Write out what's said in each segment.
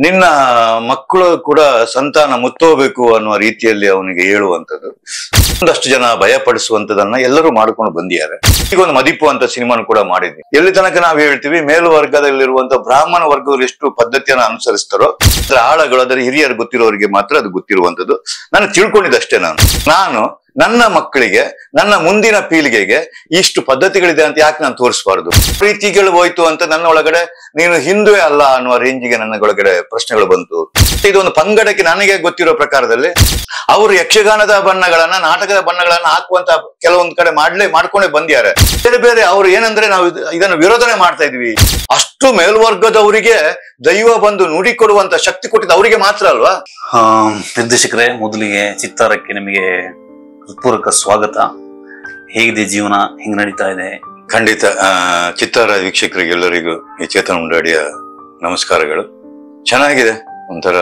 ನಿನ್ನ ಮಕ್ಕಳು ಕೂಡ ಸಂತಾನ ಮುತ್ತೋಬೇಕು ಅನ್ನುವ ರೀತಿಯಲ್ಲಿ ಅವನಿಗೆ ಹೇಳುವಂಥದ್ದು, ಒಂದಷ್ಟು ಜನ ಭಯಪಡಿಸುವಂತದನ್ನ ಎಲ್ಲರೂ ಮಾಡ್ಕೊಂಡು ಬಂದಿದ್ದಾರೆ. ಈಗ ಒಂದು ಮದಿಪು ಅಂತ ಸಿನಿಮಾನು ಕೂಡ ಮಾಡಿದ್ವಿ. ಎಲ್ಲಿ ತನಕ ನಾವು ಹೇಳ್ತೀವಿ ಮೇಲ್ವರ್ಗದಲ್ಲಿರುವಂತ ಬ್ರಾಹ್ಮಣ ವರ್ಗದವರು ಎಷ್ಟು ಪದ್ಧತಿಯನ್ನ ಅನುಸರಿಸ್ತಾರೋ ಅದರ ಆಳಗಳು, ಅದರ ಹಿರಿಯರು ಗೊತ್ತಿರೋರಿಗೆ ಮಾತ್ರ ಅದು ಗೊತ್ತಿರುವಂತದ್ದು. ನಾನು ತಿಳ್ಕೊಂಡಿದ್ದಷ್ಟೇ. ನಾನು ನನ್ನ ಮಕ್ಕಳಿಗೆ, ನನ್ನ ಮುಂದಿನ ಪೀಳಿಗೆಗೆ ಇಷ್ಟು ಪದ್ಧತಿಗಳಿದೆ ಅಂತ ಯಾಕೆ ನಾನು ತೋರಿಸಬಾರದು? ಪ್ರೀತಿಗಳು ಹೋಯ್ತು ಅಂತ ನನ್ನ ಒಳಗಡೆ ನೀನು ಹಿಂದುವೇ ಅಲ್ಲ ಅನ್ನುವ ರೇಂಜಿಗೆ ನನ್ನ ಒಳಗಡೆ ಪ್ರಶ್ನೆಗಳು ಬಂತು. ಇದೊಂದು ಪಂಗಡಕ್ಕೆ ನನಗೆ ಗೊತ್ತಿರೋ ಪ್ರಕಾರದಲ್ಲಿ ಅವರು ಯಕ್ಷಗಾನದ ಬಣ್ಣಗಳನ್ನ, ನಾಟಕದ ಬಣ್ಣಗಳನ್ನ ಹಾಕುವಂತ ಕೆಲವೊಂದು ಕಡೆ ಮಾಡ್ಕೊಂಡೇ ಬಂದಿದ್ದಾರೆ. ಬೇರೆ ಬೇರೆ ಅವರು ಏನಂದ್ರೆ ನಾವು ಇದನ್ನು ವಿರೋಧನೆ ಮಾಡ್ತಾ ಇದ್ವಿ. ಅಷ್ಟು ಮೇಲ್ವರ್ಗದವರಿಗೆ ದೈವ ಬಂದು ನುಡಿ ಕೊಡುವಂತ ಶಕ್ತಿ ಕೊಟ್ಟಿದ್ದು ಅವರಿಗೆ ಮಾತ್ರ ಅಲ್ವಾ? ನಿರ್ದೇಶಕರೇ, ಮೊದಲಿಗೆ ಚಿತ್ತಾರಕ್ಕೆ ನಿಮಗೆ ಹೃತ್ಪೂರ್ವಕ ಸ್ವಾಗತ. ಹೇಗಿದೆ ಜೀವನ, ಹೆಂಗ್ ನಡೀತಾ ಇದೆ? ಖಂಡಿತ. ಚಿತ್ತಾರ ವೀಕ್ಷಕರಿಗೆಲ್ಲರಿಗೂ ಈ ಚೇತನ ಮುಂಡಾಡಿಯ ನಮಸ್ಕಾರಗಳು. ಚೆನ್ನಾಗಿದೆ. ಒಂಥರ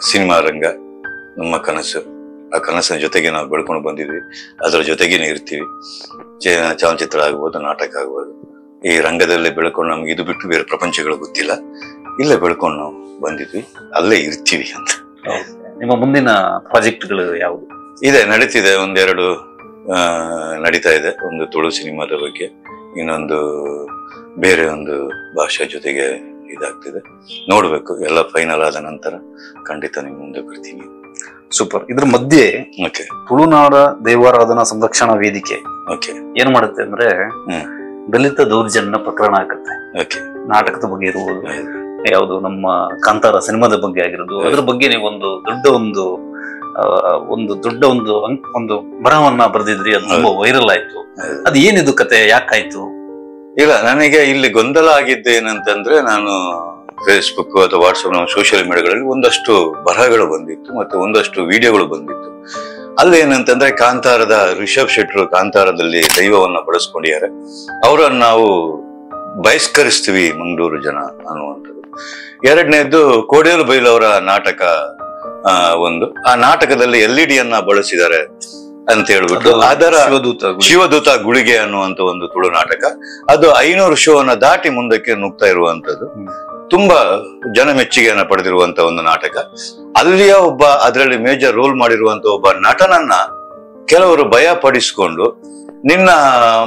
ಸಿನಿಮಾ ರಂಗ ನಮ್ಮ ಕನಸು. ಆ ಕನಸಿನ ಜೊತೆಗೆ ನಾವು ಬೆಳ್ಕೊಂಡು ಬಂದಿದ್ವಿ, ಅದರ ಜೊತೆಗೇನೆ ಇರ್ತೀವಿ. ಚಲನಚಿತ್ರ ಆಗ್ಬೋದು, ನಾಟಕ ಆಗ್ಬೋದು, ಈ ರಂಗದಲ್ಲೇ ಬೆಳ್ಕೊಂಡು ನಮ್ಗೆ ಇದು ಬಿಟ್ಟು ಬೇರೆ ಪ್ರಪಂಚಗಳು ಗೊತ್ತಿಲ್ಲ. ಇಲ್ಲೇ ಬೆಳ್ಕೊಂಡು ನಾವು ಬಂದಿದ್ವಿ, ಅಲ್ಲೇ ಇರ್ತೀವಿ ಅಂತ. ನಿಮ್ಮ ಮುಂದಿನ ಪ್ರಾಜೆಕ್ಟ್ಗಳು ಯಾವುದು ಇದೆ? ನಡೀತಿದೆ, ಒಂದೆರಡು ನಡೀತಾ ಇದೆ. ಒಂದು ತುಳು ಸಿನಿಮಾದ ಬಗ್ಗೆ, ಇನ್ನೊಂದು ಬೇರೆ ಒಂದು ಭಾಷೆ ಜೊತೆಗೆ ಇದಾಗ್ತಿದೆ. ನೋಡ್ಬೇಕು, ಎಲ್ಲ ಫೈನಲ್ ಆದ ನಂತರ ಖಂಡಿತ ನಿಮ್ ಮುಂದೆ ಬರ್ತೀನಿ. ಸೂಪರ್. ಇದ್ರ ಮಧ್ಯೆ ತುಳುನಾಡ ದೇವಾರಾಧನಾ ಸಂರಕ್ಷಣಾ ವೇದಿಕೆ ಏನ್ ಮಾಡುತ್ತೆ ಅಂದ್ರೆ ದಲಿತ ದೌರ್ಜನ್ಯ ಪ್ರಕರಣ ಆಗತ್ತೆ. ನಾಟಕದ ಬಗ್ಗೆ ಇರುವುದು, ಯಾವುದು ನಮ್ಮ ಕಾಂತಾರ ಸಿನಿಮಾದ ಬಗ್ಗೆ ಆಗಿರೋದು, ಅದ್ರ ಬಗ್ಗೆ ನೀವು ಒಂದು ದೊಡ್ಡ ಒಂದು ಬರಹವನ್ನ ಬರೆದಿದ್ರಿ. ಅದು ತುಂಬಾ ವೈರಲ್ ಆಯ್ತು. ಅದು ಏನಿದು ಕತೆ, ಯಾಕಾಯ್ತು? ಇಲ್ಲ, ನನಗೆ ಇಲ್ಲಿ ಗೊಂದಲ ಆಗಿದ್ದು ಏನಂತಂದ್ರೆ, ನಾನು ಫೇಸ್ಬುಕ್ ಅಥವಾ ವಾಟ್ಸಪ್, ನಮ್ಮ ಸೋಷಿಯಲ್ ಮೀಡಿಯಾಗಳಲ್ಲಿ ಒಂದಷ್ಟು ಬರಹಗಳು ಬಂದಿತ್ತು, ಮತ್ತೆ ಒಂದಷ್ಟು ವಿಡಿಯೋಗಳು ಬಂದಿತ್ತು. ಅಲ್ಲಿ ಏನಂತಂದ್ರೆ, ಕಾಂತಾರದ ರಿಷಬ್ ಶೆಟ್ರು ಕಾಂತಾರದಲ್ಲಿ ದೈವವನ್ನ ಬಳಸ್ಕೊಂಡಿದ್ದಾರೆ, ಅವರನ್ನು ನಾವು ಬಹಿಷ್ಕರಿಸ್ತೀವಿ ಮಂಗಳೂರು ಜನ ಅನ್ನುವಂಥದ್ದು. ಎರಡನೇದ್ದು ಕೋಡೇಲು ಬೈಲವರ ನಾಟಕ. ಆ ನಾಟಕದಲ್ಲಿ LED ಯನ್ನ ಬಳಸಿದ್ದಾರೆ ಅಂತ ಹೇಳ್ಬಿಟ್ಟು, ಅದರ ಶಿವದೂತ ಗುಳಿಗೆ ಅನ್ನುವಂತ ಒಂದು ತುಳು ನಾಟಕ, ಅದು 500 ಶೋವನ್ನ ದಾಟಿ ಮುಂದಕ್ಕೆ ನುಗ್ತಾ ಇರುವಂತದ್ದು. ತುಂಬಾ ಜನ ಮೆಚ್ಚುಗೆಯನ್ನ ಪಡೆದಿರುವಂತ ಒಂದು ನಾಟಕ. ಅಲ್ಲಿಯ ಅದರಲ್ಲಿ ಮೇಜರ್ ರೋಲ್ ಮಾಡಿರುವಂತ ಒಬ್ಬ ನಟನನ್ನ ಕೆಲವರು ಭಯ ಪಡಿಸಿಕೊಂಡು, ನಿನ್ನ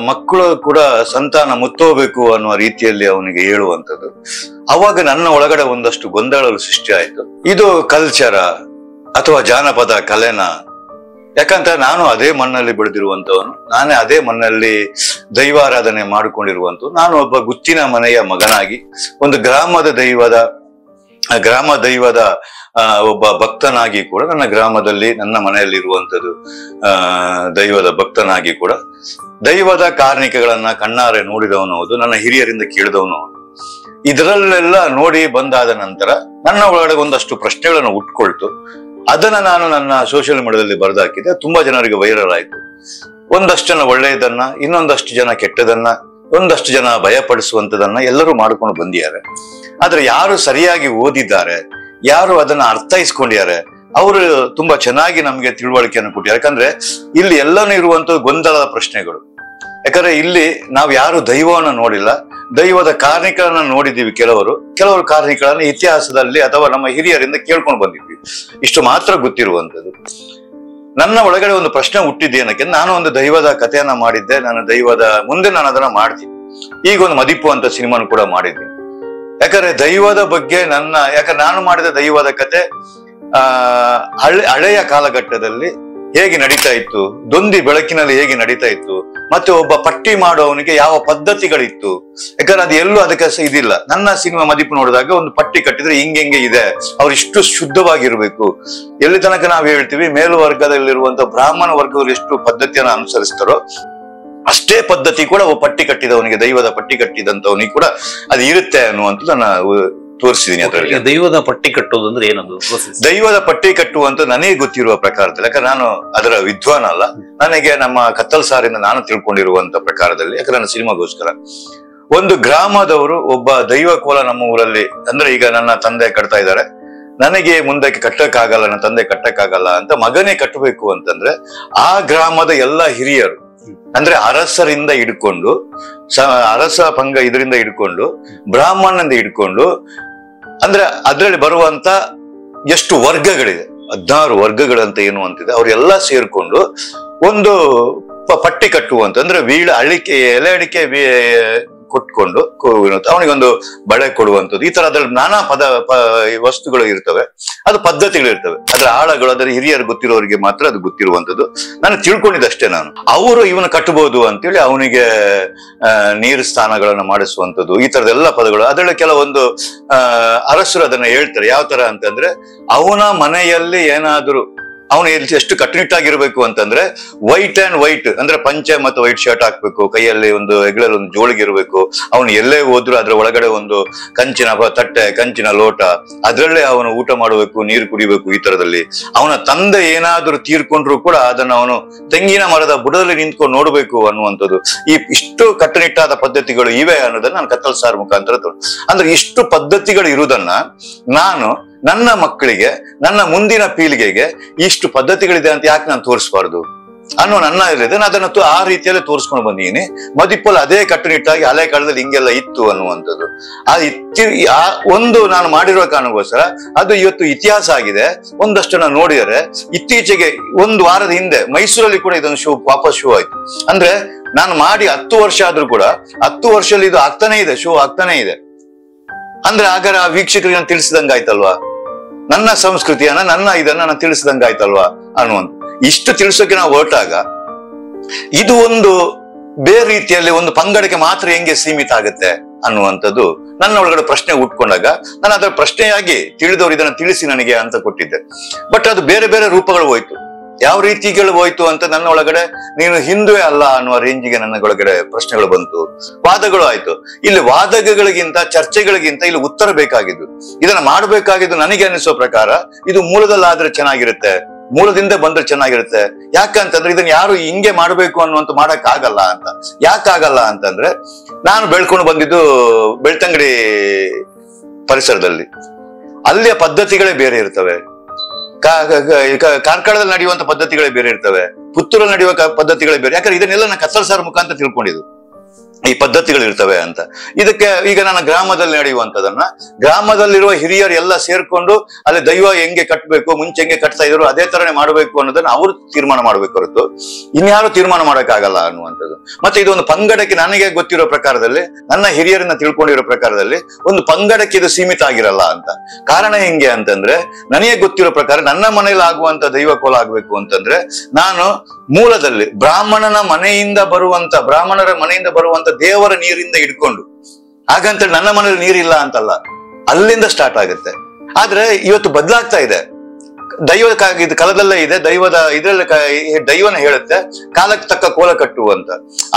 ಮಕ್ಕಳು ಕೂಡ ಸಂತಾನ ಮುತ್ತೋಬೇಕು ಅನ್ನುವ ರೀತಿಯಲ್ಲಿ ಅವನಿಗೆ ಹೇಳುವಂಥದ್ದು. ಅವಾಗ ನನ್ನ ಒಳಗಡೆ ಒಂದಷ್ಟು ಗೊಂದಲಗಳು ಸೃಷ್ಟಿ ಆಯ್ತು. ಇದು ಕಲ್ಚರ ಅಥವಾ ಜಾನಪದ ಕಲೆನ? ಯಾಕಂತ ನಾನು ಅದೇ ಮಣ್ಣಲ್ಲಿ ಬೆಳೆದಿರುವಂತವನು, ನಾನೇ ಅದೇ ಮಣ್ಣಲ್ಲಿ ದೈವಾರಾಧನೆ ಮಾಡಿಕೊಂಡಿರುವಂತ, ನಾನು ಒಬ್ಬ ಗುತ್ತಿನ ಮನೆಯ ಮಗನಾಗಿ ಒಂದು ಗ್ರಾಮ ದೈವದ ಒಬ್ಬ ಭಕ್ತನಾಗಿ ಕೂಡ, ನನ್ನ ಗ್ರಾಮದಲ್ಲಿ ನನ್ನ ಮನೆಯಲ್ಲಿ ಇರುವಂತದ್ದು ದೈವದ ಭಕ್ತನಾಗಿ ಕೂಡ ದೈವದ ಕಾರ್ಣಿಕಗಳನ್ನ ಕಣ್ಣಾರೆ ನೋಡಿದವನು ಹೌದು, ನನ್ನ ಹಿರಿಯರಿಂದ ಕೇಳಿದವನು ಹೌದು. ಇದರಲ್ಲೆಲ್ಲ ನೋಡಿ ಬಂದಾದ ನಂತರ ನನ್ನ ಒಳಗಡೆ ಒಂದಷ್ಟು ಪ್ರಶ್ನೆಗಳನ್ನು ಉಟ್ಕೊಳ್ತು. ಅದನ್ನ ನಾನು ನನ್ನ ಸೋಷಿಯಲ್ ಮೀಡಿಯಾದಲ್ಲಿ ಬರೆದಾಕಿದೆ. ತುಂಬಾ ಜನರಿಗೆ ವೈರಲ್ ಆಯ್ತು. ಒಂದಷ್ಟು ಜನ ಒಳ್ಳೆಯದನ್ನ, ಇನ್ನೊಂದಷ್ಟು ಜನ ಕೆಟ್ಟದನ್ನ, ಒಂದಷ್ಟು ಜನ ಭಯಪಡಿಸುವಂತದನ್ನ ಎಲ್ಲರೂ ಮಾಡ್ಕೊಂಡು ಬಂದಿದ್ದಾರೆ. ಆದ್ರೆ ಯಾರು ಸರಿಯಾಗಿ ಓದಿದ್ದಾರೆ, ಯಾರು ಅದನ್ನ ಅರ್ಥೈಸ್ಕೊಂಡಿದ್ದಾರೆ, ಅವರು ತುಂಬಾ ಚೆನ್ನಾಗಿ ನಮ್ಗೆ ತಿಳುವಳಿಕೆಯನ್ನು ಕೊಟ್ಟಿದ್ದಾರೆ. ಯಾಕಂದ್ರೆ ಇಲ್ಲಿ ಎಲ್ಲನೂ ಇರುವಂತದ್ದು ಗೊಂದಲದ ಪ್ರಶ್ನೆಗಳು. ಯಾಕಂದ್ರೆ ಇಲ್ಲಿ ನಾವು ಯಾರು ದೈವವನ್ನ ನೋಡಿಲ್ಲ, ದೈವದ ಕಾರ್ಣಿಕರನ್ನ ನೋಡಿದೀವಿ. ಕೆಲವರು ಕಾರ್ಣಿಕರನ್ನ ಇತಿಹಾಸದಲ್ಲಿ ಅಥವಾ ನಮ್ಮ ಹಿರಿಯರಿಂದ ಕೇಳ್ಕೊಂಡು ಬಂದಿದ್ವಿ, ಇಷ್ಟು ಮಾತ್ರ ಗೊತ್ತಿರುವಂತದ್ದು. ನನ್ನ ಒಳಗಡೆ ಒಂದು ಪ್ರಶ್ನೆ ಹುಟ್ಟಿದ್ದೇನಕ್ಕೆ, ನಾನು ಒಂದು ದೈವದ ಕಥೆಯನ್ನ ಮಾಡಿದ್ದೆ, ನಾನು ದೈವದ ಮುಂದೆ ನಾನು ಅದನ್ನ ಮಾಡ್ತೀನಿ. ಈಗ ಒಂದು ಮದಿಪು ಅಂತ ಸಿನಿಮಾನು ಕೂಡ ಮಾಡಿದ್ದೀನಿ. ಯಾಕಂದ್ರೆ ದೈವದ ಬಗ್ಗೆ ಯಾಕಂದ್ರೆ ನಾನು ಮಾಡಿದ ದೈವದ ಕತೆ ಹಳೆಯ ಕಾಲಘಟ್ಟದಲ್ಲಿ ಹೇಗೆ ನಡೀತಾ ಇತ್ತು, ದೊಂದಿ ಬೆಳಕಿನಲ್ಲಿ ಹೇಗೆ ನಡೀತಾ ಇತ್ತು, ಮತ್ತೆ ಒಬ್ಬ ಪಟ್ಟಿ ಮಾಡುವವನಿಗೆ ಯಾವ ಪದ್ಧತಿಗಳಿತ್ತು. ಯಾಕಂದ್ರೆ ಅದು ಎಲ್ಲೂ ಅದಕ್ಕೆ ಇದಿಲ್ಲ. ನನ್ನ ಸಿನಿಮಾ ಮದಿಪು ನೋಡಿದಾಗ ಒಂದು ಪಟ್ಟಿ ಕಟ್ಟಿದ್ರೆ ಹಿಂಗೆ ಇದೆ, ಅವ್ರು ಇಷ್ಟು ಶುದ್ಧವಾಗಿರ್ಬೇಕು. ಎಲ್ಲಿ ತನಕ ನಾವು ಹೇಳ್ತೀವಿ ಮೇಲ್ವರ್ಗದಲ್ಲಿರುವಂತ ಬ್ರಾಹ್ಮಣ ವರ್ಗದವರು ಎಷ್ಟು ಪದ್ಧತಿಯನ್ನ ಅನುಸರಿಸ್ತಾರೋ ಅಷ್ಟೇ ಪದ್ಧತಿ ಕೂಡ ಪಟ್ಟಿ ಕಟ್ಟಿದವನಿಗೆ, ದೈವದ ಪಟ್ಟಿ ಕಟ್ಟಿದಂತವನಿಗೆ ಕೂಡ ಅದು ಇರುತ್ತೆ ಅನ್ನುವಂಥದ್ದು ನಾನು ತೋರಿಸಿದೀನಿ. ಅದರಲ್ಲಿ ದೈವದ ಪಟ್ಟಿ ಕಟ್ಟೋದು ಅಂದ್ರೆ ಏನದು? ದೈವದ ಪಟ್ಟಿ ಕಟ್ಟುವಂತ ನನಗೆ ಗೊತ್ತಿರುವ ಪ್ರಕಾರದಲ್ಲಿ, ಯಾಕಂದ್ರೆ ನಾನು ಅದರ ವಿದ್ವಾನ ಅಲ್ಲ, ನನಗೆ ನಮ್ಮ ಕತ್ತಲ್ ಸಾರಿಂದ ನಾನು ತಿಳ್ಕೊಂಡಿರುವಂತ ಪ್ರಕಾರದಲ್ಲಿ, ಯಾಕಂದ್ರೆ ನನ್ನ ಸಿನಿಮಾಗೋಸ್ಕರ ಒಂದು ಗ್ರಾಮದವರು ಒಬ್ಬ ದೈವ ಕೋಲ ನಮ್ಮ ಊರಲ್ಲಿ, ಅಂದ್ರೆ ಈಗ ನನ್ನ ತಂದೆ ಕಟ್ತಾ ಇದ್ದಾರೆ, ನನಗೆ ಮುಂದಕ್ಕೆ ಕಟ್ಟಕ್ಕಾಗಲ್ಲ, ನನ್ನ ತಂದೆ ಕಟ್ಟಕ್ಕಾಗಲ್ಲ ಅಂತ ಮಗನೇ ಕಟ್ಟಬೇಕು ಅಂತಂದ್ರೆ ಆ ಗ್ರಾಮದ ಎಲ್ಲ ಹಿರಿಯರು ಅಂದ್ರೆ ಅರಸರಿಂದ ಹಿಡ್ಕೊಂಡು ಅರಸ ಪಂಗ ಇದರಿಂದ ಹಿಡ್ಕೊಂಡು ಬ್ರಾಹ್ಮಣನಿಂದ ಹಿಡ್ಕೊಂಡು ಅಂದ್ರೆ ಅದ್ರಲ್ಲಿ ಬರುವಂತ ಎಷ್ಟು ವರ್ಗಗಳಿದೆ, 16 ವರ್ಗಗಳಂತ ಏನು ಅಂತಿದೆ, ಅವರೆಲ್ಲ ಸೇರ್ಕೊಂಡು ಒಂದು ಪಟ್ಟಿ ಕಟ್ಟುವಂತ, ಅಂದ್ರೆ ಎಲೆ ಅಡಿಕೆ ಕೊಟ್ಕೊಂಡು ಅವನಿಗೊಂದು ಬಳೆ ಕೊಡುವಂಥದ್ದು, ಈ ತರ ಅದ್ರಲ್ಲಿ ನಾನಾ ವಸ್ತುಗಳು ಇರ್ತವೆ, ಅದು ಪದ್ಧತಿಗಳು ಇರ್ತವೆ. ಅದ್ರ ಆಳಗಳು ಅದರ ಹಿರಿಯರು ಗೊತ್ತಿರೋರಿಗೆ ಮಾತ್ರ ಅದು ಗೊತ್ತಿರುವಂಥದ್ದು. ನಾನು ತಿಳ್ಕೊಂಡಿದ್ದಷ್ಟೇ. ನಾನು ಅವರು ಇವನು ಕಟ್ಟಬಹುದು ಅಂತೇಳಿ ಅವನಿಗೆ ನೀರು ಸ್ಥಾನಗಳನ್ನ ಮಾಡಿಸುವಂಥದ್ದು, ಈ ತರದೆಲ್ಲ ಪದಗಳು. ಅದರಲ್ಲಿ ಕೆಲವೊಂದು ಅರಸರು ಅದನ್ನ ಹೇಳ್ತಾರೆ. ಯಾವ ತರ ಅಂತಂದ್ರೆ, ಅವನ ಮನೆಯಲ್ಲಿ ಏನಾದ್ರು ಅವನು ಎಷ್ಟು ಕಟ್ಟುನಿಟ್ಟಾಗಿರ್ಬೇಕು ಅಂತಂದ್ರೆ, ವೈಟ್ ಅಂಡ್ ವೈಟ್ ಅಂದ್ರೆ ಪಂಚೆ ಮತ್ತು ವೈಟ್ ಶರ್ಟ್ ಹಾಕ್ಬೇಕು, ಕೈಯಲ್ಲಿ ಒಂದು ಹೆಗಲಲ್ಲಿ ಒಂದು ಜೋಳಿಗೆ ಇರಬೇಕು, ಅವನು ಎಲ್ಲೇ ಹೋದ್ರು ಅದ್ರ ಒಳಗಡೆ ಒಂದು ಕಂಚಿನ ತಟ್ಟೆ, ಕಂಚಿನ ಲೋಟ, ಅದ್ರಲ್ಲೇ ಅವನು ಊಟ ಮಾಡಬೇಕು, ನೀರು ಕುಡಿಬೇಕು. ಈ ತರದಲ್ಲಿ ಅವನ ತಂದೆ ಏನಾದ್ರೂ ತೀರ್ಕೊಂಡ್ರು ಕೂಡ ಅದನ್ನ ಅವನು ತೆಂಗಿನ ಮರದ ಬುಡದಲ್ಲಿ ನಿಂತ್ಕೊಂಡು ನೋಡ್ಬೇಕು ಅನ್ನುವಂಥದ್ದು. ಇಷ್ಟು ಕಟ್ಟುನಿಟ್ಟಾದ ಪದ್ಧತಿಗಳು ಇವೆ ಅನ್ನೋದನ್ನ ನಾನು ಕತ್ತಲ್ ಸಾರ್ ಮುಖಾಂತರ ಅಂದ್ರೆ ಇಷ್ಟು ಪದ್ಧತಿಗಳು ಇರುವುದನ್ನ ನಾನು ನನ್ನ ಮಕ್ಕಳಿಗೆ, ನನ್ನ ಮುಂದಿನ ಪೀಳಿಗೆಗೆ ಇಷ್ಟು ಪದ್ಧತಿಗಳಿದೆ ಅಂತ ಯಾಕೆ ನಾನು ತೋರಿಸಬಾರ್ದು ಅನ್ನೋ ನನ್ನ ಇದೆ. ನಾನು ಅದನ್ನ ಆ ರೀತಿಯಲ್ಲೇ ತೋರಿಸ್ಕೊಂಡು ಬಂದಿದ್ದೀನಿ. ಮದಿಪ್ಪಲ್ ಅದೇ ಕಟ್ಟುನಿಟ್ಟಾಗಿ ಹಳೆ ಕಾಲದಲ್ಲಿ ಹಿಂಗೆಲ್ಲ ಇತ್ತು ಅನ್ನುವಂಥದ್ದು. ಒಂದು ನಾನು ಮಾಡಿರುವ ಕಾರಣಕ್ಕೋಸ್ಕರ ಅದು ಇವತ್ತು ಇತಿಹಾಸ ಆಗಿದೆ. ಒಂದಷ್ಟು ನಾನು ನೋಡಿದರೆ ಇತ್ತೀಚೆಗೆ ಒಂದು ವಾರದ ಹಿಂದೆ ಮೈಸೂರಲ್ಲಿ ಕೂಡ ಇದೊಂದು ವಾಪಸ್ ಶೋ ಆಯ್ತು. ಅಂದ್ರೆ ನಾನು ಮಾಡಿ 10 ವರ್ಷ ಆದ್ರೂ ಕೂಡ 10 ವರ್ಷದಲ್ಲಿ ಇದು ಆಗ್ತಾನೆ ಇದೆ, ಶೋ ಆಗ್ತಾನೆ ಇದೆ. ಅಂದ್ರೆ ಆಗ ಆ ವೀಕ್ಷಕರಿಗೆ ನಾನು ತಿಳಿಸಿದಂಗಾಯ್ತಲ್ವಾ, ನನ್ನ ಸಂಸ್ಕೃತಿಯನ್ನ, ನನ್ನ ಇದನ್ನ ನಾನು ತಿಳಿಸಿದಂಗಾಯ್ತಲ್ವಾ ಅನ್ನುವಂಥ. ಇಷ್ಟು ತಿಳಿಸೋಕೆ ನಾವು ಹೊರಟಾಗ ಇದು ಒಂದು ಬೇರೆ ರೀತಿಯಲ್ಲಿ ಒಂದು ಪಂಗಡಕ್ಕೆ ಮಾತ್ರ ಹೆಂಗೆ ಸೀಮಿತ ಆಗುತ್ತೆ ಅನ್ನುವಂಥದ್ದು ನನ್ನ ಒಳಗಡೆ ಪ್ರಶ್ನೆ ಉಟ್ಕೊಂಡಾಗ ನಾನು ಅದರ ಪ್ರಶ್ನೆಯಾಗಿ ತಿಳಿದವರು ಇದನ್ನ ತಿಳಿಸಿ ನನಗೆ ಅಂತ ಕೊಟ್ಟಿದ್ದೆ. ಬಟ್ ಅದು ಬೇರೆ ಬೇರೆ ರೂಪಗಳು ಹೋಯ್ತು. ಯಾವ ರೀತಿಗಳು ಹೋಯ್ತು ಅಂತ ನನ್ನ ಒಳಗಡೆ ನೀನು ಹಿಂದುವೆ ಅಲ್ಲ ಅನ್ನುವ ರೇಂಜಿಗೆ ನನ್ನ ಒಳಗಡೆ ಪ್ರಶ್ನೆಗಳು ಬಂತು, ವಾದಗಳು ಆಯ್ತು. ಇಲ್ಲಿ ವಾದಗಳಿಗಿಂತ ಚರ್ಚೆಗಳಿಗಿಂತ ಇಲ್ಲಿ ಉತ್ತರ ಬೇಕಾಗಿದ್ದು, ಇದನ್ನ ಮಾಡಬೇಕಾಗಿದ್ದು ನನಗೆ ಅನಿಸೋ ಪ್ರಕಾರ ಇದು ಮೂಲದಲ್ಲಾದ್ರೆ ಚೆನ್ನಾಗಿರುತ್ತೆ, ಮೂಲದಿಂದ ಬಂದ್ರೆ ಚೆನ್ನಾಗಿರುತ್ತೆ. ಯಾಕಂತಂದ್ರೆ ಇದನ್ನ ಯಾರು ಹಿಂಗೆ ಮಾಡ್ಬೇಕು ಅನ್ನುವಂತ ಮಾಡಕ್ ಆಗಲ್ಲ ಅಂತ. ಯಾಕಾಗಲ್ಲ ಅಂತಂದ್ರೆ, ನಾನು ಬೆಳ್ಕೊಂಡು ಬಂದಿದ್ದು ಬೆಳ್ತಂಗಡಿ ಪರಿಸರದಲ್ಲಿ, ಅಲ್ಲಿಯ ಪದ್ಧತಿಗಳೇ ಬೇರೆ ಇರ್ತವೆ. ಕಾರ್ಕಳದಲ್ಲಿ ನಡೆಯುವಂತ ಪದ್ಧತಿಗಳೇ ಬೇರೆ ಇರ್ತವೆ, ಪುತ್ತೂರಲ್ಲಿ ನಡೆಯುವ ಪದ್ಧತಿಗಳೇ ಬೇರೆ. ಯಾಕಂದ್ರೆ ಇದನ್ನೆಲ್ಲ ನಾನು ಕತ್ತಲ್ ಸಾರ್ ಮುಖಾಂತರ ತಿಳ್ಕೊಂಡಿದ್ದು, ಈ ಪದ್ಧತಿಗಳು ಇರ್ತವೆ ಅಂತ. ಇದಕ್ಕೆ ಈಗ ನನ್ನ ಗ್ರಾಮದಲ್ಲಿ ನಡೆಯುವಂತದನ್ನ ಗ್ರಾಮದಲ್ಲಿರುವ ಹಿರಿಯರು ಎಲ್ಲ ಸೇರ್ಕೊಂಡು ಅಲ್ಲಿ ದೈವ ಹೆಂಗೆ ಕಟ್ಟಬೇಕು, ಮುಂಚೆ ಹೆಂಗೆ ಕಟ್ತಾ ಇದ್ರು ಅದೇ ತರನೇ ಮಾಡಬೇಕು ಅನ್ನೋದನ್ನ ಅವರು ತೀರ್ಮಾನ ಮಾಡ್ಬೇಕು ಹೊರತು ಇನ್ಯಾರು ತೀರ್ಮಾನ ಮಾಡಕ್ಕಾಗಲ್ಲ ಅನ್ನುವಂಥದ್ದು. ಮತ್ತೆ ಇದೊಂದು ಪಂಗಡಕ್ಕೆ ನನಗೆ ಗೊತ್ತಿರೋ ಪ್ರಕಾರದಲ್ಲಿ, ನನ್ನ ಹಿರಿಯರನ್ನ ತಿಳ್ಕೊಂಡಿರೋ ಪ್ರಕಾರದಲ್ಲಿ ಒಂದು ಪಂಗಡಕ್ಕೆ ಇದು ಸೀಮಿತ ಆಗಿರಲ್ಲ ಅಂತ. ಕಾರಣ ಹೆಂಗೆ ಅಂತಂದ್ರೆ, ನನಗೆ ಗೊತ್ತಿರೋ ಪ್ರಕಾರ ನನ್ನ ಮನೇಲಿ ಆಗುವಂತ ದೈವ ಕೋಲ ಆಗ್ಬೇಕು ಅಂತಂದ್ರೆ ನಾನು ಮೂಲದಲ್ಲಿ ಬ್ರಾಹ್ಮಣರ ಮನೆಯಿಂದ ಬರುವಂತ ದೇವರ ನೀರಿಂದ ಹಿಡ್ಕೊಂಡು, ಹಾಗಂತ ನನ್ನ ಮನೇಲಿ ನೀರಿಲ್ಲ ಅಂತಲ್ಲ, ಅಲ್ಲಿಂದ ಸ್ಟಾರ್ಟ್ ಆಗುತ್ತೆ. ಆದ್ರೆ ಇವತ್ತು ಬದಲಾಗ್ತಾ ಇದೆ. ಇದು ಕಾಲದಲ್ಲೇ ಇದೆ, ಇದ್ರಲ್ಲಿ ದೈವನ ಹೇಳುತ್ತೆ ಕಾಲಕ್ಕೆ ತಕ್ಕ ಕೋಲ ಕಟ್ಟು ಅಂತ.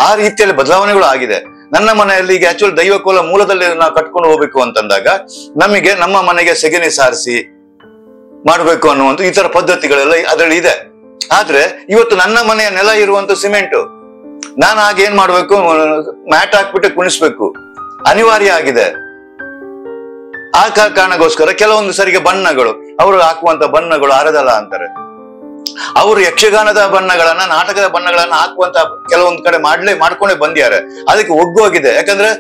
ಆ ರೀತಿಯಲ್ಲಿ ಬದಲಾವಣೆಗಳು ಆಗಿದೆ. ನನ್ನ ಮನೆಯಲ್ಲಿ ಈಗ ಆಕ್ಚುಲಿ ದೈವ ಕೋಲ ಮೂಲದಲ್ಲಿ ನಾವು ಕಟ್ಕೊಂಡು ಹೋಗ್ಬೇಕು ಅಂತಂದಾಗ ನಮಗೆ ನಮ್ಮ ಮನೆಗೆ ಸೆಗಣಿ ಸಾರಿಸಿ ಮಾಡ್ಬೇಕು ಅನ್ನುವಂಥ ಈ ತರ ಪದ್ಧತಿಗಳೆಲ್ಲ ಅದರಲ್ಲಿ ಇದೆ. ಆದ್ರೆ ಇವತ್ತು ನನ್ನ ಮನೆಯ ನೆಲ ಇರುವಂತ ಸಿಮೆಂಟ್, ನಾನು ಹಾಗೇನ್ ಮಾಡ್ಬೇಕು, ಮ್ಯಾಟ್ ಹಾಕ್ಬಿಟ್ಟು ಕುಣಿಸ್ಬೇಕು, ಅನಿವಾರ್ಯ ಆಗಿದೆ. ಆ ಕಾರಣಕ್ಕೋಸ್ಕರ ಕೆಲವೊಂದು ಸರಿಗೆ ಬಣ್ಣಗಳು, ಅವರು ಹಾಕುವಂತ ಬಣ್ಣಗಳು ಅರದಲ ಅಂತಾರೆ. ಅವರು ಯಕ್ಷಗಾನದ ಬಣ್ಣಗಳನ್ನ, ನಾಟಕದ ಬಣ್ಣಗಳನ್ನ ಹಾಕುವಂತ ಕೆಲವೊಂದು ಕಡೆ ಮಾಡ್ಕೊಂಡೇ ಬಂದಿದ್ದಾರೆ. ಅದಕ್ಕೆ ಒಗ್ಗೋಗಿದೆ. ಯಾಕಂದ್ರೆ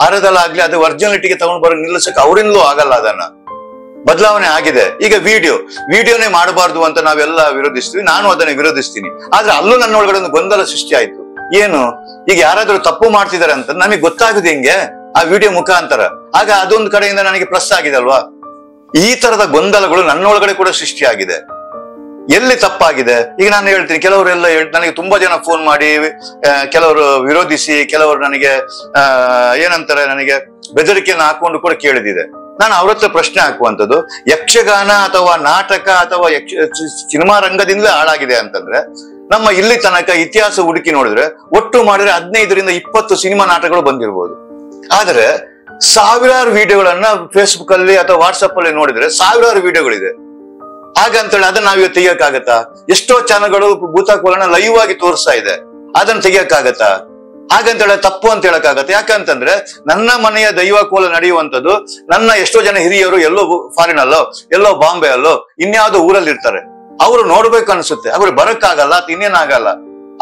ಅರದಲ ಆಗ್ಲಿ ಅದು ಒರಿಜಿನಾಲಿಟಿಗೆ ತಗೊಂಡು ಬರೋ ನಿಲ್ಲಿಸಕ್ಕೆ ಅವರಿಂದಲೂ ಆಗಲ್ಲ. ಅದನ್ನ ಬದಲಾವಣೆ ಆಗಿದೆ. ಈಗ ವಿಡಿಯೋನೇ ಮಾಡಬಾರ್ದು ಅಂತ ನಾವೆಲ್ಲ ವಿರೋಧಿಸ್ತೀವಿ, ನಾನು ಅದನ್ನ ವಿರೋಧಿಸ್ತೀನಿ. ಆದ್ರೆ ಅಲ್ಲೂ ನನ್ನ ಒಳಗಡೆ ಒಂದು ಗೊಂದಲ ಸೃಷ್ಟಿ ಆಯ್ತು. ಏನು, ಈಗ ಯಾರಾದ್ರೂ ತಪ್ಪು ಮಾಡ್ತಿದಾರೆ ಅಂತ ನಮಗೆ ಗೊತ್ತಾಗುದು ಹೆಂಗೆ? ಆ ವಿಡಿಯೋ ಮುಖಾಂತರ. ಆಗ ಅದೊಂದು ಕಡೆಯಿಂದ ನನಗೆ ಪ್ಲಸ್ ಆಗಿದೆ ಅಲ್ವಾ? ಈ ತರದ ಗೊಂದಲಗಳು ನನ್ನ ಒಳಗಡೆ ಕೂಡ ಸೃಷ್ಟಿಯಾಗಿದೆ. ಎಲ್ಲಿ ತಪ್ಪಾಗಿದೆ ಈಗ ನಾನು ಹೇಳ್ತೀನಿ. ಕೆಲವರೆಲ್ಲ ನನಗೆ ತುಂಬಾ ಜನ ಫೋನ್ ಮಾಡಿ, ಕೆಲವರು ವಿರೋಧಿಸಿ, ಕೆಲವರು ನನಗೆ ಏನಂತಾರೆ, ನನಗೆ ಬೆದರಿಕೆಯನ್ನು ಹಾಕೊಂಡು ಕೂಡ ಕೇಳಿದಿದೆ. ನಾನು ಅವ್ರ ಹತ್ರ ಪ್ರಶ್ನೆ ಹಾಕುವಂಥದ್ದು, ಯಕ್ಷಗಾನ ಅಥವಾ ನಾಟಕ ಅಥವಾ ಸಿನಿಮಾ ರಂಗದಿಂದಲೇ ಹಾಳಾಗಿದೆ ಅಂತಂದ್ರೆ, ನಮ್ಮ ಇಲ್ಲಿ ತನಕ ಇತಿಹಾಸ ಹುಡುಕಿ ನೋಡಿದ್ರೆ ಒಟ್ಟು ಮಾಡಿದ್ರೆ 15ರಿಂದ 20 ಸಿನಿಮಾ ನಾಟಕಗಳು ಬಂದಿರಬಹುದು. ಆದ್ರೆ ಸಾವಿರಾರು ವಿಡಿಯೋಗಳನ್ನ ಫೇಸ್ಬುಕ್ ಅಲ್ಲಿ ಅಥವಾ ವಾಟ್ಸಪ್ ಅಲ್ಲಿ ನೋಡಿದ್ರೆ ಸಾವಿರಾರು ವಿಡಿಯೋಗಳಿದೆ. ಹಾಗಂತೇಳಿ ಅದನ್ನ ನಾವ್ ಇವತ್ತು ತೆಗಿಯಕ್ಕಾಗತ್ತಾ? ಎಷ್ಟೋ ಚಾನಲ್ಗಳು ಭೂತಾಕೋಲನ ಲೈವ್ ಆಗಿ ತೋರಿಸ್ತಾ ಇದೆ, ಅದನ್ನ ತೆಗಿಯಕ್ಕಾಗತ್ತಾ? ಹಾಗಂತೇಳಿ ತಪ್ಪು ಅಂತ ಹೇಳಕ್ಕಾಗತ್ತೆ? ಯಾಕಂತಂದ್ರೆ ನನ್ನ ಮನೆಯ ದೈವ ಕೋಲ ನಡೆಯುವಂಥದ್ದು ನನ್ನ ಎಷ್ಟೋ ಜನ ಹಿರಿಯರು ಎಲ್ಲೋ ಫಾರಿನ್ ಅಲ್ಲೋ, ಎಲ್ಲೋ ಬಾಂಬೆ ಅಲ್ಲೋ, ಇನ್ಯಾವುದೋ ಊರಲ್ಲಿ ಇರ್ತಾರೆ. ಅವರು ನೋಡ್ಬೇಕು ಅನ್ಸುತ್ತೆ, ಅವ್ರು ಬರಕ್ಕಾಗಲ್ಲ, ಇನ್ನೇನಾಗಲ್ಲ.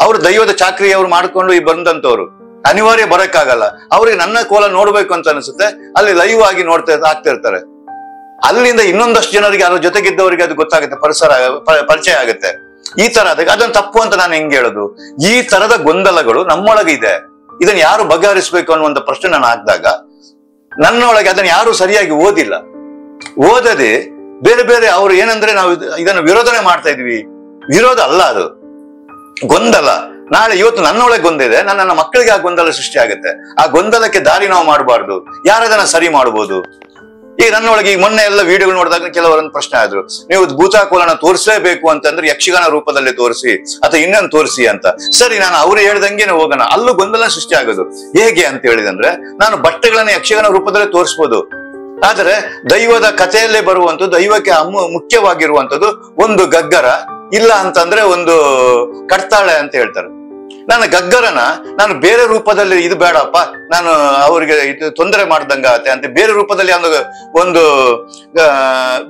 ಅವರು ದೈವದ ಚಾಕ್ರಿ ಅವ್ರು ಮಾಡ್ಕೊಂಡು ಬಂದಂತವ್ರು, ಅನಿವಾರ್ಯ ಬರಕ್ಕಾಗಲ್ಲ. ಅವ್ರಿಗೆ ನನ್ನ ಕೋಲ ನೋಡ್ಬೇಕು ಅಂತ ಅನ್ಸುತ್ತೆ, ಅಲ್ಲಿ ಲೈವ್ ಆಗಿ ಆಗ್ತಿರ್ತಾರೆ. ಅಲ್ಲಿಂದ ಇನ್ನೊಂದಷ್ಟು ಜನರಿಗೆ ಅದ್ರ ಜೊತೆಗಿದ್ದವರಿಗೆ ಅದು ಗೊತ್ತಾಗುತ್ತೆ, ಪರಿಚಯ ಆಗುತ್ತೆ. ಈ ತರ ಆದಾಗ ಅದನ್ನ ತಪ್ಪು ಅಂತ ನಾನು ಹೆಂಗ್ ಹೇಳೋದು? ಈ ತರದ ಗೊಂದಲಗಳು ನಮ್ಮೊಳಗೆ ಇದೆ. ಇದನ್ನ ಯಾರು ಬಗೆಹರಿಸ್ಬೇಕು ಅನ್ನುವಂತ ಪ್ರಶ್ನೆ ನಾನು ಹಾಕಿದಾಗ ನನ್ನೊಳಗೆ ಅದನ್ನ ಯಾರು ಸರಿಯಾಗಿ ಓದದೆ ಬೇರೆ ಬೇರೆ ಅವ್ರು ಏನಂದ್ರೆ ನಾವು ಇದನ್ನು ವಿರೋಧನೆ ಮಾಡ್ತಾ ಇದೀವಿ. ವಿರೋಧ ಅಲ್ಲ, ಅದು ಗೊಂದಲ. ನಾಳೆ ಇವತ್ತು ನನ್ನೊಳಗೆ ಗೊಂದಿದೆ, ನನ್ನ ಮಕ್ಕಳಿಗೆ ಆ ಗೊಂದಲ ಸೃಷ್ಟಿ ಆಗುತ್ತೆ. ಆ ಗೊಂದಲಕ್ಕೆ ದಾರಿ ನಾವು ಮಾಡಬಾರ್ದು. ಯಾರದನ್ನ ಸರಿ ಮಾಡ್ಬೋದು? ಈಗ ನನ್ನೊಳಗೆ ಈಗ ಮೊನ್ನೆ ಎಲ್ಲ ವಿಡಿಯೋಗಳು ನೋಡಿದಾಗ ಕೆಲವರೊಂದು ಪ್ರಶ್ನೆ ಆದ್ರು, ನೀವು ಭೂತಾಕೋಲನ ತೋರಿಸಲೇಬೇಕು ಅಂತಂದ್ರೆ ಯಕ್ಷಗಾನ ರೂಪದಲ್ಲಿ ತೋರಿಸಿ ಅಥವಾ ಇನ್ನೊಂದು ತೋರಿಸಿ ಅಂತ. ಸರಿ, ನಾನು ಅವ್ರು ಹೇಳ್ದಂಗೆನೆ ಹೋಗೋಣ. ಅಲ್ಲೂ ಗೊಂದಲ ಸೃಷ್ಟಿ ಆಗೋದು ಹೇಗೆ ಅಂತ ಹೇಳಿದಂದ್ರೆ, ನಾನು ಬಟ್ಟೆಗಳನ್ನ ಯಕ್ಷಗಾನ ರೂಪದಲ್ಲೇ ತೋರಿಸ್ಬೋದು, ಆದರೆ ದೈವದ ಕಥೆಯಲ್ಲೇ ಬರುವಂತದ್ದು, ದೈವಕ್ಕೆ ಮುಖ್ಯವಾಗಿರುವಂತದ್ದು ಒಂದು ಗಗ್ಗರ, ಇಲ್ಲ ಅಂತಂದ್ರೆ ಒಂದು ಕಡ್ತಾಳೆ ಅಂತ ಹೇಳ್ತಾರೆ. ನನ್ನ ಗಗ್ಗರನ ನಾನು ಬೇರೆ ರೂಪದಲ್ಲಿ ಇದು ಬೇಡಪ್ಪ, ನಾನು ಅವ್ರಿಗೆ ಇದು ತೊಂದರೆ ಮಾಡ್ದಂಗಾಗತ್ತೆ ಅಂತ ಬೇರೆ ರೂಪದಲ್ಲಿ ಒಂದು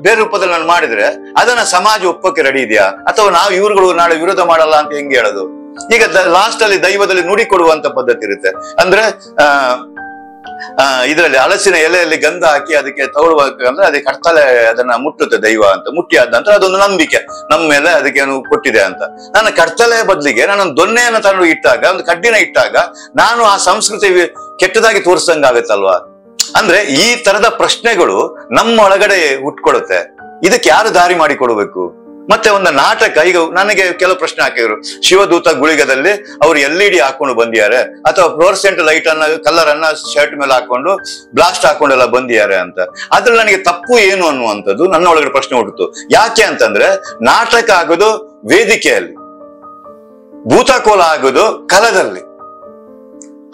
ಬೇರೆ ರೂಪದಲ್ಲಿ ನಾನು ಮಾಡಿದ್ರೆ ಅದನ್ನ ಸಮಾಜ ಒಪ್ಪಕ್ಕೆ ರೆಡಿ ಇದೆಯಾ? ಅಥವಾ ನಾವು ಇವ್ರುಗಳು ನಾಳೆ ವಿರೋಧ ಮಾಡಲ್ಲ ಅಂತ ಹೆಂಗೆ ಹೇಳೋದು? ಈಗ ಲಾಸ್ಟ್ ಅಲ್ಲಿ ದೈವದಲ್ಲಿ ನುಡಿ ಕೊಡುವಂತ ಪದ್ಧತಿ ಇರುತ್ತೆ. ಅಂದ್ರೆ ಇದರಲ್ಲಿ ಹಲಸಿನ ಎಲೆಯಲ್ಲಿ ಗಂಧ ಹಾಕಿ ಅದಕ್ಕೆ ತಗೊಳ್ಬೇಕಂದ್ರೆ ಅದಕ್ಕೆ ಕಡ್ತಾಳೆ ಅದನ್ನ ಮುಟ್ಟುತ್ತೆ ದೈವ ಅಂತ. ಮುಟ್ಟಿ ಆದ ನಂತರ ಅದೊಂದು ನಂಬಿಕೆ ನಮ್ಮ ಮೇಲೆ ಅದಕ್ಕೆ ಕೊಟ್ಟಿದೆ ಅಂತ. ನನ್ನ ಕಡ್ತಲೆ ಬದಲಿಗೆ ನಾನು ದೊನ್ನೆಯನ್ನು ತಂದು ಇಟ್ಟಾಗ, ಒಂದು ಕಡ್ಡಿನ ಇಟ್ಟಾಗ ನಾನು ಆ ಸಂಸ್ಕೃತಿ ಕೆಟ್ಟದಾಗಿ ತೋರಿಸ್ದಂಗಾಗತ್ತಲ್ವಾ? ಅಂದ್ರೆ ಈ ತರದ ಪ್ರಶ್ನೆಗಳು ನಮ್ಮ ಒಳಗಡೆ ಹುಟ್ಕೊಡುತ್ತೆ. ಇದಕ್ಕೆ ಯಾರು ದಾರಿ ಮಾಡಿ ಕೊಡಬೇಕು? ಮತ್ತೆ ಒಂದು ನಾಟಕ, ಈಗ ನನಗೆ ಕೆಲವು ಪ್ರಶ್ನೆ ಹಾಕಿದ್ರು, ಶಿವದೂತ ಗುಳಿಗದಲ್ಲಿ ಅವ್ರು LED ಹಾಕೊಂಡು ಬಂದಿದ್ದಾರೆ ಅಥವಾ ಫ್ಲೋರ್ಸೆಂಟ್ ಲೈಟ್ ಅನ್ನ ಕಲರ್ ಅನ್ನ ಶರ್ಟ್ ಮೇಲೆ ಹಾಕೊಂಡು ಬ್ಲಾಸ್ಟ್ ಹಾಕೊಂಡೆಲ್ಲ ಬಂದಿದ್ದಾರೆ ಅಂತ. ಅದ್ರಲ್ಲಿ ನನಗೆ ತಪ್ಪು ಏನು ಅನ್ನುವಂಥದ್ದು ನನ್ನ ಒಳಗಡೆ ಪ್ರಶ್ನೆ ಹುಟ್ಟಿತು. ಯಾಕೆ ಅಂತಂದ್ರೆ, ನಾಟಕ ಆಗೋದು ವೇದಿಕೆಯಲ್ಲಿ, ಭೂತಕೋಲ ಆಗೋದು ಕಲದಲ್ಲಿ.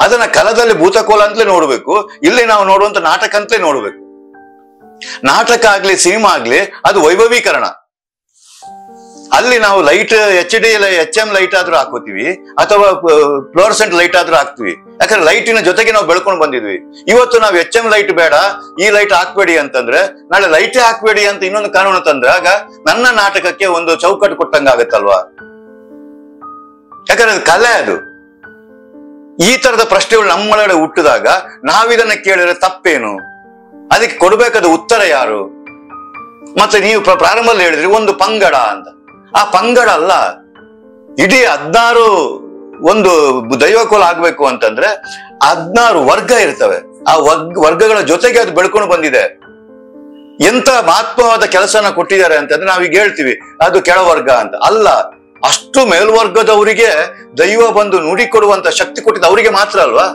ಅದನ್ನ ಕಲದಲ್ಲಿ ಭೂತಕೋಲ ಅಂತಲೇ ನೋಡ್ಬೇಕು, ಇಲ್ಲಿ ನಾವು ನೋಡುವಂತ ನಾಟಕ ಅಂತಲೇ ನೋಡ್ಬೇಕು. ನಾಟಕ ಆಗ್ಲಿ ಸಿನಿಮಾ ಆಗ್ಲಿ ಅದು ವೈಭವೀಕರಣ. ಅಲ್ಲಿ ನಾವು ಲೈಟ್ HM ಲೈಟ್ ಆದ್ರೂ ಹಾಕೋತೀವಿ ಅಥವಾ ಫ್ಲೋರ್ಸೆಂಟ್ ಲೈಟ್ ಆದ್ರೂ ಹಾಕ್ತಿವಿ. ಯಾಕಂದ್ರೆ ಲೈಟಿನ ಜೊತೆಗೆ ನಾವು ಬೆಳ್ಕೊಂಡು ಬಂದಿದ್ವಿ. ಇವತ್ತು ನಾವು HM ಲೈಟ್ ಬೇಡ, ಈ ಲೈಟ್ ಹಾಕ್ಬೇಡಿ ಅಂತಂದ್ರೆ ನಾಳೆ ಲೈಟೇ ಹಾಕ್ಬೇಡಿ ಅಂತ ಇನ್ನೊಂದು ಕಾನೂನು ತಂದ್ರೆ ಆಗ ನನ್ನ ನಾಟಕಕ್ಕೆ ಒಂದು ಚೌಕಟ್ಟು ಕೊಟ್ಟಂಗಾಗತ್ತಲ್ವಾ? ಯಾಕಂದ್ರೆ ಅದು ಕಲೆ. ಅದು ಈ ತರದ ಪ್ರಶ್ನೆಗಳು ನಮ್ಮೊಳಗಡೆ ಹುಟ್ಟಿದಾಗ ನಾವಿದನ್ನ ಕೇಳಿದ್ರೆ ತಪ್ಪೇನು? ಅದಕ್ಕೆ ಕೊಡ್ಬೇಕಾದ ಉತ್ತರ ಯಾರು? ಮತ್ತೆ ನೀವು ಪ್ರಾರಂಭದಲ್ಲಿ ಹೇಳಿದ್ರಿ ಒಂದು ಪಂಗಡ ಅಂತ. ಆ ಪಂಗಡ ಅಲ್ಲ, ಇಡೀ 16 ಒಂದು ದೈವಕೋಲ ಆಗ್ಬೇಕು ಅಂತಂದ್ರೆ 16 ವರ್ಗ ಇರ್ತವೆ. ಆ ವರ್ಗಗಳ ಜೊತೆಗೆ ಅದು ಬೆಳ್ಕೊಂಡು ಬಂದಿದೆ. ಎಂತ ಮಹತ್ವವಾದ ಕೆಲಸನ ಕೊಟ್ಟಿದ್ದಾರೆ ಅಂತಂದ್ರೆ ನಾವೀಗ ಹೇಳ್ತೀವಿ ಅದು ಕೆಳವರ್ಗ ಅಂತ. ಅಲ್ಲ, ಅಷ್ಟು ಮೇಲ್ವರ್ಗದವರಿಗೆ ದೈವ ಬಂದು ನುಡಿ ಕೊಡುವಂತ ಶಕ್ತಿ ಕೊಟ್ಟಿದ್ದು ಅವರಿಗೆ ಮಾತ್ರ ಅಲ್ವಾ?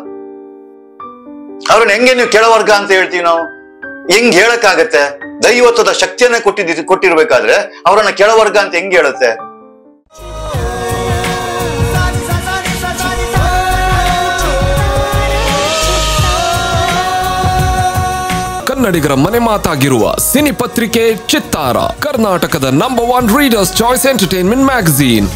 ಅವ್ರನ್ನ ಹೆಂಗೆ ನೀವು ಕೆಳವರ್ಗ ಅಂತ ಹೇಳ್ತೀವಿ ನಾವು? ಹೆಂಗ್ ಹೇಳಕ್ಕಾಗತ್ತೆ? ದೈವತ್ವದ ಶಕ್ತಿಯನ್ನೇ ಕೊಟ್ಟಿರ್ಬೇಕಾದ್ರೆ ಅವರನ್ನ ಕೆಳವರ್ಗ ಅಂತ ಹೆಂಗ್ ಹೇಳುತ್ತೆ? ಕನ್ನಡಿಗರ ಮನೆ ಮಾತಾಗಿರುವ ಸಿನಿ ಪತ್ರಿಕೆ ಚಿತ್ತಾರ, ಕರ್ನಾಟಕದ number 1 readers choice entertainment magazine.